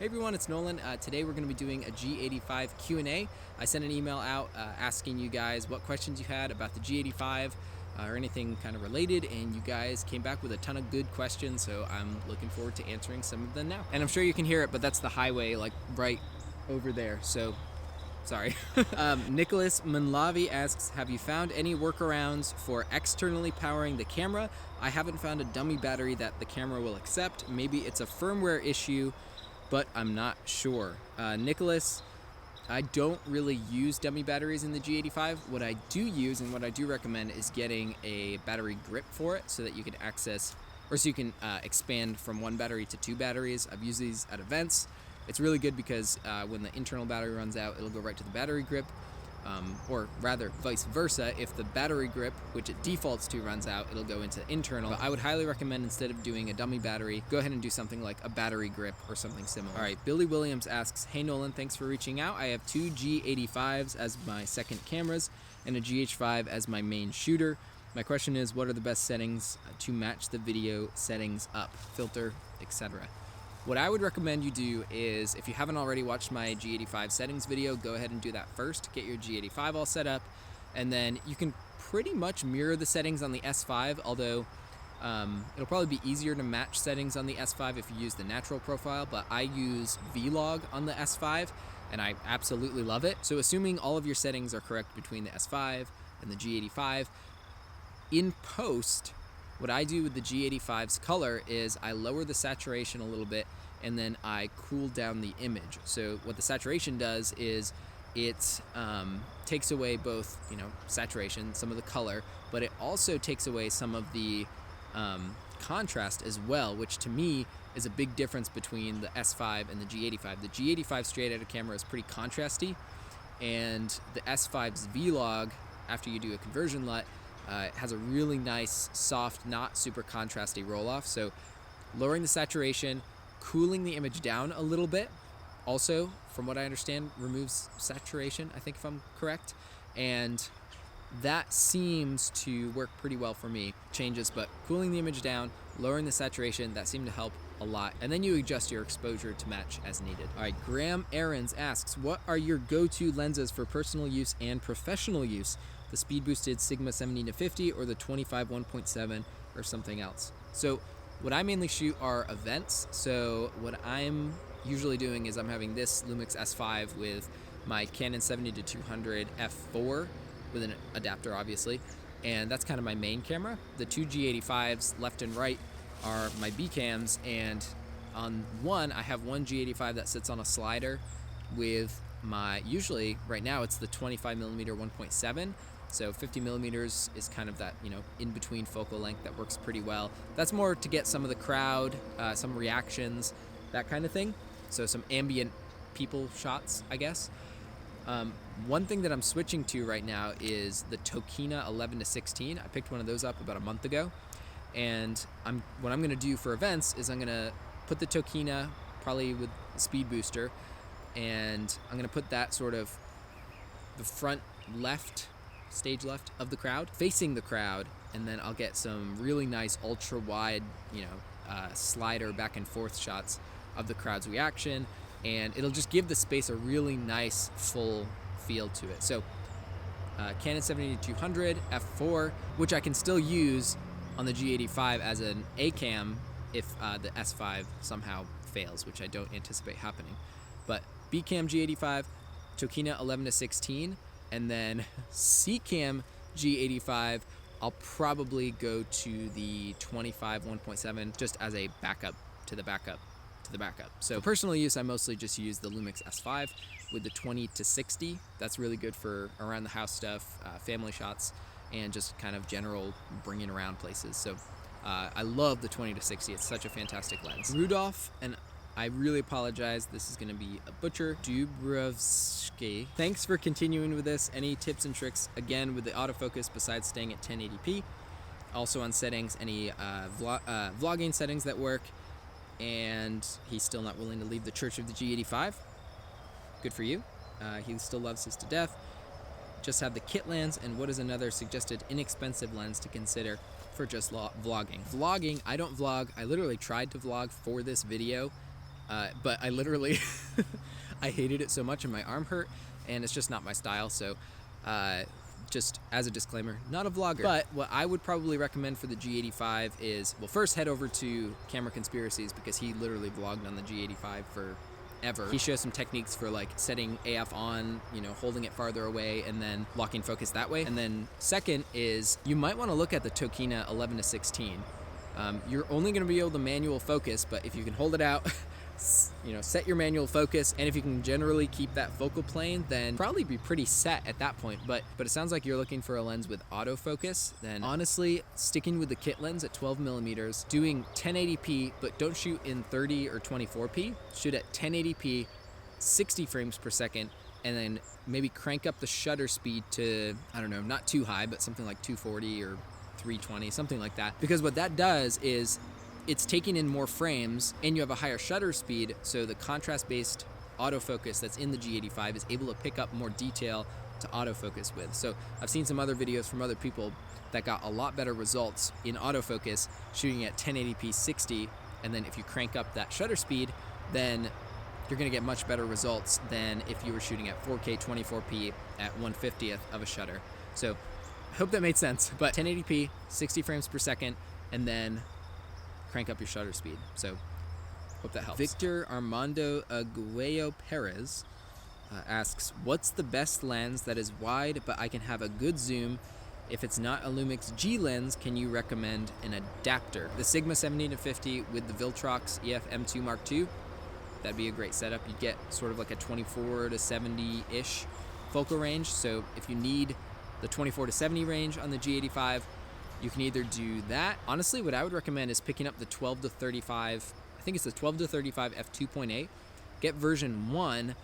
Hey everyone, it's Nolan. Today we're going to be doing a G85 Q&A. I sent an email out asking you guys what questions you had about the G85 or anything kind of related, and you guys came back with a ton of good questions, so I'm looking forward to answering some of them now. And I'm sure you can hear it, but that's the highway like right over there, so sorry. Nicholas Manlavi asks, have you found any workarounds for externally powering the camera? I haven't found a dummy battery that the camera will accept. Maybe it's a firmware issue, but I'm not sure. Nicholas, I don't really use dummy batteries in the G85. What I do use and what I do recommend is getting a battery grip for it so that you can access, or so you can expand from one battery to two batteries. I've used these at events. It's really good because when the internal battery runs out, it'll go right to the battery grip, or rather vice versa. If the battery grip, which it defaults to, runs out, it'll go into internal. But I would highly recommend, instead of doing a dummy battery, go ahead and do something like a battery grip or something similar. All right, Billy Williams asks, hey Nolan, thanks for reaching out. I have two G85s as my second cameras and a G85 as my main shooter. My question is, what are the best settings to match the video settings up, filter, etc.? What I would recommend you do is, if you haven't already watched my G85 settings video, go ahead and do that first. Get your G85 all set up, and then you can pretty much mirror the settings on the S5, although it'll probably be easier to match settings on the S5 if you use the natural profile, but I use Vlog on the S5, and I absolutely love it. So assuming all of your settings are correct between the S5 and the G85, in post, what I do with the G85's color is I lower the saturation a little bit and then I cool down the image. So what the saturation does is it takes away both, saturation, some of the color, but it also takes away some of the contrast as well, which to me is a big difference between the S5 and the G85. The G85 straight out of camera is pretty contrasty, and the S5's Vlog, after you do a conversion LUT, it has a really nice, soft, not super contrasty roll-off. So lowering the saturation, cooling the image down a little bit, also, from what I understand, removes saturation, I think, if I'm correct. And that seems to work pretty well for me. Changes, but cooling the image down, lowering the saturation, that seemed to help a lot. And then you adjust your exposure to match as needed. All right, Graham Aarons asks, what are your go-to lenses for personal use and professional use? The speed boosted Sigma 70-50 or the 25 1.7 or something else? So what I mainly shoot are events. So what I'm usually doing is I'm having this Lumix S5 with my Canon 70-200 f4 with an adapter, obviously, and that's kind of my main camera. The two G85s left and right are my B cams, and on one I have one G85 that sits on a slider with my, usually right now it's the 25mm 1.7. So 50 millimeters is kind of that, in between focal length that works pretty well. That's more to get some of the crowd, some reactions, that kind of thing. So some ambient people shots, I guess. One thing that I'm switching to right now is the Tokina 11-16. I picked one of those up about a month ago. And what I'm gonna do for events is I'm gonna put the Tokina, probably with the speed booster, and I'm gonna put that sort of the front left, stage left of the crowd, facing the crowd, and then I'll get some really nice ultra wide, slider back and forth shots of the crowd's reaction, and it'll just give the space a really nice full feel to it. So Canon 70-200 f4, which I can still use on the G85 as an A cam if the S5 somehow fails, which I don't anticipate happening. But B cam G85, Tokina 11-16, and then C-Cam G85, I'll probably go to the 25 1.7 just as a backup to the backup to the backup. So for personal use, I mostly just use the Lumix S5 with the 20-60. That's really good for around the house stuff, family shots, and just kind of general bringing around places. So I love the 20-60. It's such a fantastic lens. Rudolph, and I really apologize, this is going to be a butcher, Dubrovsky. Thanks for continuing with this. Any tips and tricks, again, with the autofocus besides staying at 1080p? Also on settings, any vlogging settings that work? And he's still not willing to leave the Church of the G85. Good for you. He still loves his to death. Just have the kit lens, and what is another suggested inexpensive lens to consider for just vlogging? Vlogging, I don't vlog. I literally tried to vlog for this video, but I literally, I hated it so much and my arm hurt, and it's just not my style. So just as a disclaimer, not a vlogger. But what I would probably recommend for the G85 is, well, first head over to Camera Conspiracies, because he literally vlogged on the G85 forever. He shows some techniques for like setting AF on, you know, holding it farther away and then locking focus that way. And then second is, you might want to look at the Tokina 11-16. You're only going to be able to manual focus, but if you can hold it out, you know, set your manual focus, and if you can generally keep that focal plane, then probably be pretty set at that point. But it sounds like you're looking for a lens with autofocus. Then honestly, sticking with the kit lens at 12mm, doing 1080p, but don't shoot in 30 or 24p. Shoot at 1080p, 60 frames per second, and then maybe crank up the shutter speed to, I don't know, not too high, but something like 240 or 320, something like that. Because what that does is it's taking in more frames and you have a higher shutter speed, so the contrast-based autofocus that's in the G85 is able to pick up more detail to autofocus with. So I've seen some other videos from other people that got a lot better results in autofocus shooting at 1080p 60, and then if you crank up that shutter speed, then you're gonna get much better results than if you were shooting at 4K 24p at 1/50th of a shutter. So I hope that made sense, but 1080p, 60 frames per second, and then crank up your shutter speed. So hope that helps. Victor Armando Aguayo Perez asks, what's the best lens that is wide but I can have a good zoom? If it's not a Lumix G lens, can you recommend an adapter? The Sigma 70-50 with the Viltrox EF M2 Mark II, that'd be a great setup. You'd get sort of like a 24 to 70-ish focal range. So if you need the 24 to 70 range on the G85, you can either do that. Honestly, what I would recommend is picking up the 12 to 35, I think it's the 12 to 35 f2.8, get version 1,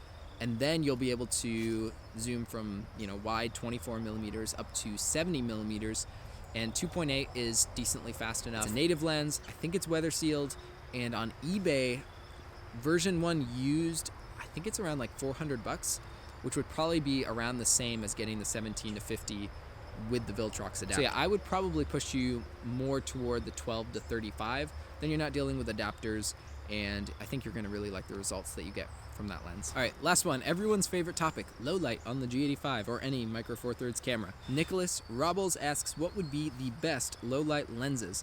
and then you'll be able to zoom from, you know, wide 24mm up to 70mm, and 2.8 is decently fast enough. It's a native lens, I think it's weather sealed, and on eBay, version 1 used, I think it's around like 400 bucks, which would probably be around the same as getting the 17 to 50 with the Viltrox adapter. So yeah, I would probably push you more toward the 12 to 35. Then you're not dealing with adapters, and I think you're gonna really like the results that you get from that lens. All right, last one, everyone's favorite topic, low light on the G85 or any Micro Four Thirds camera. Nicholas Robles asks, what would be the best low light lenses?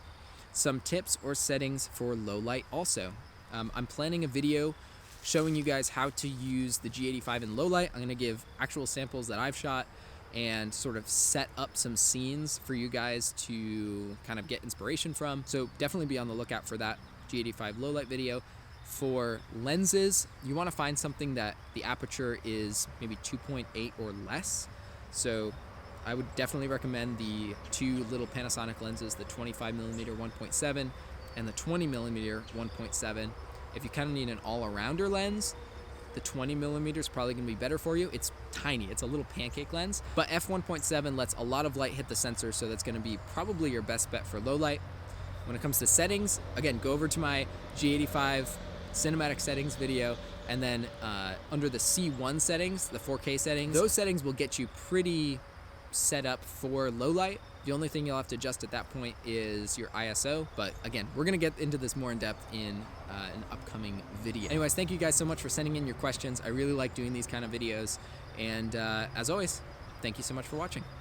Some tips or settings for low light also. I'm planning a video showing you guys how to use the G85 in low light. I'm gonna give actual samples that I've shot and sort of set up some scenes for you guys to kind of get inspiration from. So definitely be on the lookout for that G85 low light video. For lenses, you want to find something that the aperture is maybe 2.8 or less. So I would definitely recommend the two little Panasonic lenses, the 25mm 1.7 and the 20mm 1.7. If you kind of need an all-arounder lens, the 20mm is probably going to be better for you. It's tiny, it's a little pancake lens, but f1.7 lets a lot of light hit the sensor, so that's going to be probably your best bet for low light. When it comes to settings, again, go over to my G85 cinematic settings video, and then under the C1 settings, the 4K settings, those settings will get you pretty set up for low light. The only thing you'll have to adjust at that point is your ISO, but again, we're gonna get into this more in depth in an upcoming video. Anyways, thank you guys so much for sending in your questions. I really like doing these kind of videos, and as always, thank you so much for watching.